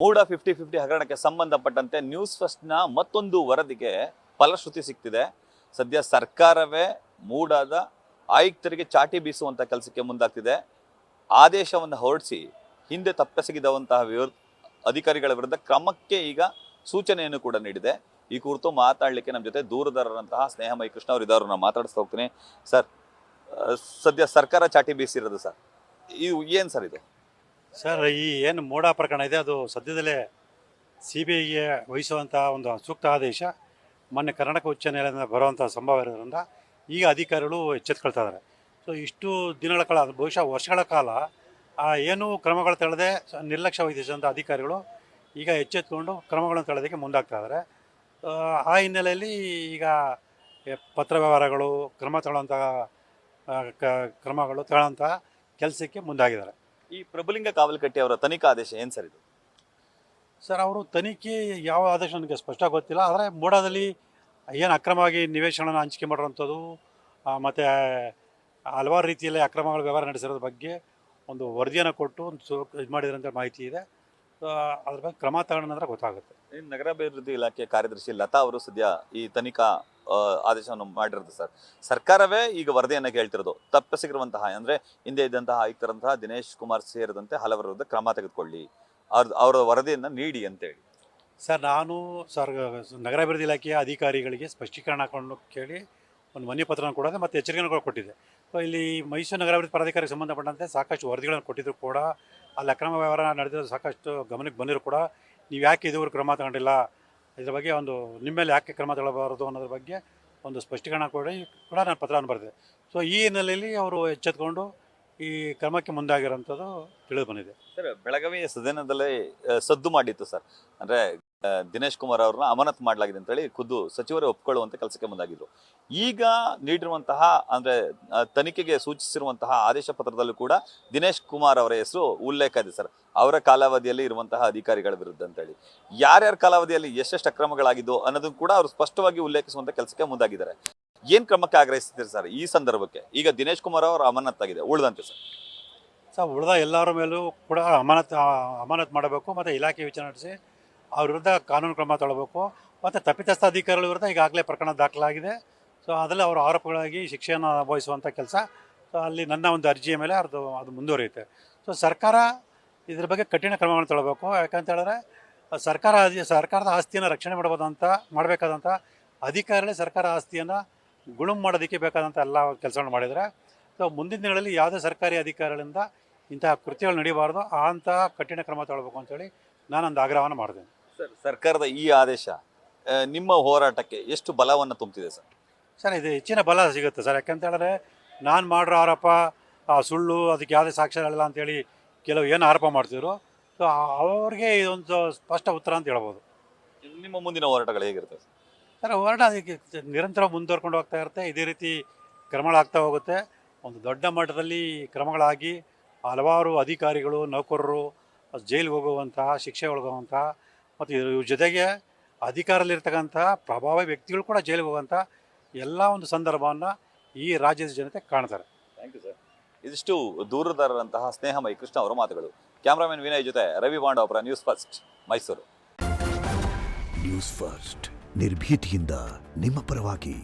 ಮೂಡ 50-50 ಹಗರಣಕ್ಕೆ ಸಂಬಂಧಪಟ್ಟಂತೆ ನ್ಯೂಸ್ ಫಸ್ಟ್ನ ಮತ್ತೊಂದು ವರದಿಗೆ ಫಲಶ್ರುತಿ ಸಿಗ್ತಿದೆ. ಸದ್ಯ ಸರ್ಕಾರವೇ ಮೂಡಾದ ಆಯುಕ್ತರಿಗೆ ಚಾಟಿ ಬೀಸುವಂಥ ಕೆಲಸಕ್ಕೆ ಮುಂದಾಗ್ತಿದೆ. ಆದೇಶವನ್ನು ಹೊರಡಿಸಿ ಹಿಂದೆ ತಪ್ಪೆಸಗಿದಂತಹ ಅಧಿಕಾರಿಗಳ ವಿರುದ್ಧ ಕ್ರಮಕ್ಕೆ ಈಗ ಸೂಚನೆಯನ್ನು ಕೂಡ ನೀಡಿದೆ. ಈ ಕುರಿತು ಮಾತಾಡಲಿಕ್ಕೆ ನಮ್ಮ ಜೊತೆ ದೂರದಾರರಂತಹ ಸ್ನೇಹಮಯಿ ಕೃಷ್ಣ ಅವರು ಇದ್ದವ್ರನ್ನ ಮಾತಾಡಿಸ್ತಾ ಹೋಗ್ತೀನಿ. ಸರ್, ಸದ್ಯ ಸರ್ಕಾರ ಚಾಟಿ ಬೀಸಿರೋದು ಸರ್, ಇದು ಏನು ಸರ್ ಇದು? ಸರ್, ಈ ಏನು ಮೋಡ ಪ್ರಕರಣ ಇದೆ ಅದು ಸದ್ಯದಲ್ಲೇ CBIಗೆ ವಹಿಸುವಂಥ ಒಂದು ಸೂಕ್ತ ಆದೇಶ ಮೊನ್ನೆ ಕರ್ನಾಟಕ ಉಚ್ಚ ನ್ಯಾಯಾಲಯದಿಂದ ಬರುವಂಥ ಸಂಭವ ಇರೋದ್ರಿಂದ ಈಗ ಅಧಿಕಾರಿಗಳು ಎಚ್ಚೆತ್ಕೊಳ್ತಾ ಇದ್ದಾರೆ. ಸೊ ಇಷ್ಟು ದಿನಗಳ ಕಾಲ, ಬಹುಶಃ ವರ್ಷಗಳ ಕಾಲ ಏನೂ ಕ್ರಮಗಳು ತಳೆದೇ ನಿರ್ಲಕ್ಷ್ಯ ವಹಿಸಿದಂಥ ಅಧಿಕಾರಿಗಳು ಈಗ ಎಚ್ಚೆತ್ಕೊಂಡು ಕ್ರಮಗಳನ್ನು ತಳೆದಕ್ಕೆ ಮುಂದಾಗ್ತಾ ಇದ್ದಾರೆ. ಆ ಹಿನ್ನೆಲೆಯಲ್ಲಿ ಈಗ ಪತ್ರ ವ್ಯವಹಾರಗಳು ಕ್ರಮ ತಗೊಳ್ಳೋಂಥ ಕ್ರಮಗಳು ತಗೊಳ್ಳೋಂಥ ಕೆಲಸಕ್ಕೆ ಮುಂದಾಗಿದ್ದಾರೆ. ಈ ಪ್ರಭುಲಿಂಗ ಕಾವಲಕಟ್ಟಿ ಅವರ ತನಿಖಾ ಆದೇಶ ಏನು ಸರ್ ಇದು? ಸರ್, ಅವರು ತನಿಖೆ ಯಾವ ಆದೇಶ ನನಗೆ ಸ್ಪಷ್ಟ ಗೊತ್ತಿಲ್ಲ. ಆದರೆ ಮೂಡಾದಲ್ಲಿ ಏನು ಅಕ್ರಮವಾಗಿ ನಿವೇಶನಗಳನ್ನು ಹಂಚಿಕೆ ಮಾಡಿರೋಂಥದ್ದು ಮತ್ತು ಹಲವಾರು ರೀತಿಯಲ್ಲಿ ಅಕ್ರಮಗಳ ವ್ಯವಹಾರ ನಡೆಸಿರೋದ್ರ ಬಗ್ಗೆ ಒಂದು ವರದಿಯನ್ನು ಕೊಟ್ಟು ಒಂದು ಇದು ಮಾಡಿದ್ರಂತ ಮಾಹಿತಿ ಇದೆ. ಅದ್ರ ಬಗ್ಗೆ ಕ್ರಮ ತಗೊಂಡ ನಂತರ ಗೊತ್ತಾಗುತ್ತೆ. ನಗರಾಭಿವೃದ್ಧಿ ಇಲಾಖೆ ಕಾರ್ಯದರ್ಶಿ ಲತಾ ಅವರು ಸದ್ಯ ಈ ತನಿಖಾ ಆದೇಶವನ್ನು ಮಾಡಿರೋದು ಸರ್. ಸರ್ಕಾರವೇ ಈಗ ವರದಿಯನ್ನು ಕೇಳ್ತಿರೋದು ತಪ್ಪಿಸಿರುವಂತಹ ಅಂದರೆ ಹಿಂದೆ ಇದ್ದಂತಹ ಆಯುಕ್ತರಂತಹ ದಿನೇಶ್ ಕುಮಾರ್ ಸೇರಿದಂತೆ ಹಲವರ ವಿರುದ್ಧ ಕ್ರಮ ತೆಗೆದುಕೊಳ್ಳಿ, ಅವರ ವರದಿಯನ್ನು ನೀಡಿ ಅಂತೇಳಿ. ಸರ್, ನಾನು ನಗರಾಭಿವೃದ್ಧಿ ಇಲಾಖೆಯ ಅಧಿಕಾರಿಗಳಿಗೆ ಸ್ಪಷ್ಟೀಕರಣ ಹಾಕೊಂಡು ಕೇಳಿ ಒಂದು ಮನವಿ ಪತ್ರನ ಕೊಡೋದೆ ಮತ್ತು ಎಚ್ಚರಿಕೆಯನ್ನು ಕೂಡ ಕೊಟ್ಟಿದ್ದೆ. ಸೊ ಇಲ್ಲಿ ಮೈಸೂರು ನಗರಾಭಿವೃದ್ಧಿ ಪ್ರಾಧಿಕಾರಕ್ಕೆ ಸಂಬಂಧಪಟ್ಟಂತೆ ಸಾಕಷ್ಟು ವರದಿಗಳನ್ನು ಕೊಟ್ಟಿದ್ರು ಕೂಡ ಅಲ್ಲಿ ಅಕ್ರಮ ವ್ಯವಹಾರ ನಡೆದಿರೋದು ಸಾಕಷ್ಟು ಗಮನಕ್ಕೆ ಬಂದಿರೋ ಕೂಡ ನೀವು ಯಾಕೆ ಇದುವರೆಗೂ ಕ್ರಮ ತಗೊಂಡಿಲ್ಲ, ಇದ್ರ ಬಗ್ಗೆ ಒಂದು ನಿಮ್ಮ ಮೇಲೆ ಯಾಕೆ ಕ್ರಮ ತಗೊಳ್ಳಬಾರದು ಅನ್ನೋದ್ರ ಬಗ್ಗೆ ಒಂದು ಸ್ಪಷ್ಟೀಕರಣ ಕೊಡಿ ಕೂಡ ನಾನು ಪತ್ರವನ್ನು ಬರೆದೆ. ಸೊ ಈ ಹಿನ್ನೆಲೆಯಲ್ಲಿ ಅವರು ಎಚ್ಚೆತ್ಕೊಂಡು ಈ ಕ್ರಮಕ್ಕೆ ಮುಂದಾಗಿರೋಂಥದ್ದು ತಿಳಿದು ಬಂದಿದೆ. ಸರ್, ಬೆಳಗಾವಿ ಸದನದಲ್ಲೇ ಸದ್ದು ಮಾಡಿತ್ತು ಸರ್. ಅಂದರೆ ದಿನೇಶ್ ಕುಮಾರ್ ಅವ್ರನ್ನ ಅಮಾನತು ಮಾಡಲಾಗಿದೆ ಅಂತೇಳಿ ಖುದ್ದು ಸಚಿವರೇ ಒಪ್ಕೊಳ್ಳುವಂಥ ಕೆಲಸಕ್ಕೆ ಮುಂದಾಗಿದ್ರು. ಈಗ ನೀಡಿರುವಂತಹ ಅಂದರೆ ತನಿಖೆಗೆ ಸೂಚಿಸಿರುವಂತಹ ಆದೇಶ ಪತ್ರದಲ್ಲೂ ಕೂಡ ದಿನೇಶ್ ಕುಮಾರ್ ಅವರ ಹೆಸರು ಉಲ್ಲೇಖ ಇದೆ ಸರ್. ಅವರ ಕಾಲಾವಧಿಯಲ್ಲಿ ಇರುವಂತಹ ಅಧಿಕಾರಿಗಳ ವಿರುದ್ಧ ಅಂತೇಳಿ ಯಾರ್ಯಾರ ಕಾಲಾವಧಿಯಲ್ಲಿ ಎಷ್ಟೆಷ್ಟು ಅಕ್ರಮಗಳಾಗಿದ್ದು ಅನ್ನೋದನ್ನು ಕೂಡ ಅವರು ಸ್ಪಷ್ಟವಾಗಿ ಉಲ್ಲೇಖಿಸುವಂಥ ಕೆಲಸಕ್ಕೆ ಮುಂದಾಗಿದ್ದಾರೆ. ಏನು ಕ್ರಮಕ್ಕೆ ಆಗ್ರಹಿಸ್ತೀರಿ ಸರ್ ಈ ಸಂದರ್ಭಕ್ಕೆ? ಈಗ ದಿನೇಶ್ ಕುಮಾರ್ ಅವರು ಅಮಾನತಾಗಿದೆ, ಉಳಿದಂತೆ ಸರ್ ಉಳಿದ ಎಲ್ಲರ ಮೇಲೂ ಕೂಡ ಅಮಾನತು ಮಾಡಬೇಕು ಮತ್ತು ಇಲಾಖೆ ವಿಚಾರಣೆ ನಡೆಸಿ ಅವ್ರ ವಿರುದ್ಧ ಕಾನೂನು ಕ್ರಮ ತಗೊಳ್ಬೇಕು. ಮತ್ತು ತಪ್ಪಿತಸ್ಥ ಅಧಿಕಾರಿಗಳ ವಿರುದ್ಧ ಈಗಾಗಲೇ ಪ್ರಕರಣ ದಾಖಲಾಗಿದೆ. ಸೊ ಅದರಲ್ಲಿ ಅವರು ಆರೋಪಗಳಾಗಿ ಶಿಕ್ಷೆಯನ್ನು ಅನುಭವಿಸುವಂಥ ಕೆಲಸ. ಸೊ ಅಲ್ಲಿ ನನ್ನ ಒಂದು ಅರ್ಜಿಯ ಮೇಲೆ ಅದು ಮುಂದುವರಿಯುತ್ತೆ. ಸೊ ಸರ್ಕಾರ ಇದ್ರ ಬಗ್ಗೆ ಕಠಿಣ ಕ್ರಮಗಳನ್ನು ತಗೊಳ್ಬೇಕು. ಯಾಕಂತ ಹೇಳಿದ್ರೆ ಸರ್ಕಾರದ ಆಸ್ತಿಯನ್ನು ರಕ್ಷಣೆ ಮಾಡಬೇಕಾದಂಥ ಅಧಿಕಾರಿಗಳೇ ಸರ್ಕಾರ ಆಸ್ತಿಯನ್ನು ಗುಳುಂ ಮಾಡೋದಕ್ಕೆ ಬೇಕಾದಂಥ ಎಲ್ಲ ಕೆಲಸಗಳನ್ನು ಮಾಡಿದರೆ ಸೊ ಮುಂದಿನ ದಿನಗಳಲ್ಲಿ ಯಾವುದೇ ಸರ್ಕಾರಿ ಅಧಿಕಾರಿಗಳಿಂದ ಇಂತಹ ಕೃತ್ಯಗಳು ನಡೀಬಾರ್ದು, ಅಂತಹ ಕಠಿಣ ಕ್ರಮ ತಗೊಳ್ಬೇಕು ಅಂತೇಳಿ ನಾನೊಂದು ಆಗ್ರಹವನ್ನು ಮಾಡಿದ್ದೇನೆ. ಸರ್, ಸರ್ಕಾರದ ಈ ಆದೇಶ ನಿಮ್ಮ ಹೋರಾಟಕ್ಕೆ ಎಷ್ಟು ಬಲವನ್ನು ತುಂಬ್ತಿದೆ ಸರ್? ಸರ್, ಇದು ಹೆಚ್ಚಿನ ಬಲ ಸಿಗುತ್ತೆ ಸರ್. ಯಾಕಂತ ಹೇಳಿದ್ರೆ ನಾನು ಮಾಡಿರೋ ಆರೋಪ ಸುಳ್ಳು, ಅದಕ್ಕೆ ಯಾವುದೇ ಸಾಕ್ಷ್ಯಗಳಿಲ್ಲ ಅಂತೇಳಿ ಕೆಲವು ಏನು ಆರೋಪ ಮಾಡ್ತಿದ್ರು. ಸೊ ಅವ್ರಿಗೆ ಇದೊಂದು ಸ್ಪಷ್ಟ ಉತ್ತರ ಅಂತ ಹೇಳ್ಬೋದು. ನಿಮ್ಮ ಮುಂದಿನ ಹೋರಾಟಗಳು ಹೇಗಿರ್ತವೆ ಸರ್? ಹೋರಾಟ ಅದಕ್ಕೆ ನಿರಂತರ ಮುಂದುವರ್ಕೊಂಡು ಹೋಗ್ತಾ ಇರುತ್ತೆ. ಇದೇ ರೀತಿ ಕ್ರಮಗಳಾಗ್ತಾ ಹೋಗುತ್ತೆ. ಒಂದು ದೊಡ್ಡ ಮಟ್ಟದಲ್ಲಿ ಕ್ರಮಗಳಾಗಿ ಹಲವಾರು ಅಧಿಕಾರಿಗಳು, ನೌಕರರು ಜೈಲಿಗೆ ಹೋಗುವಂತಹ, ಶಿಕ್ಷೆ ಒಳಗುವಂತಹ ಮತ್ತು ಇವ್ರ ಜೊತೆಗೆ ಅಧಿಕಾರದಲ್ಲಿರ್ತಕ್ಕಂಥ ಪ್ರಭಾವಿ ವ್ಯಕ್ತಿಗಳು ಕೂಡ ಜೈಲಿಗೆ ಹೋಗುವಂಥ ಎಲ್ಲ ಒಂದು ಸಂದರ್ಭವನ್ನು ಈ ರಾಜ್ಯದ ಜನತೆ ಕಾಣ್ತಾರೆ. Thank you sir. ಇದಿಷ್ಟು ದೂರದಾರರಂತಹ ಸ್ನೇಹಮಯಿ ಕೃಷ್ಣ ಅವರ ಮಾತುಗಳು. ಕ್ಯಾಮ್ರಾಮನ್ ವಿನಯ್ ಜೊತೆ Ravi Bandavapura, news first, Mysuru. News first, ನಿರ್ಭೀತಿಯಿಂದ ನಿಮ್ಮ ಪರವಾಗಿ.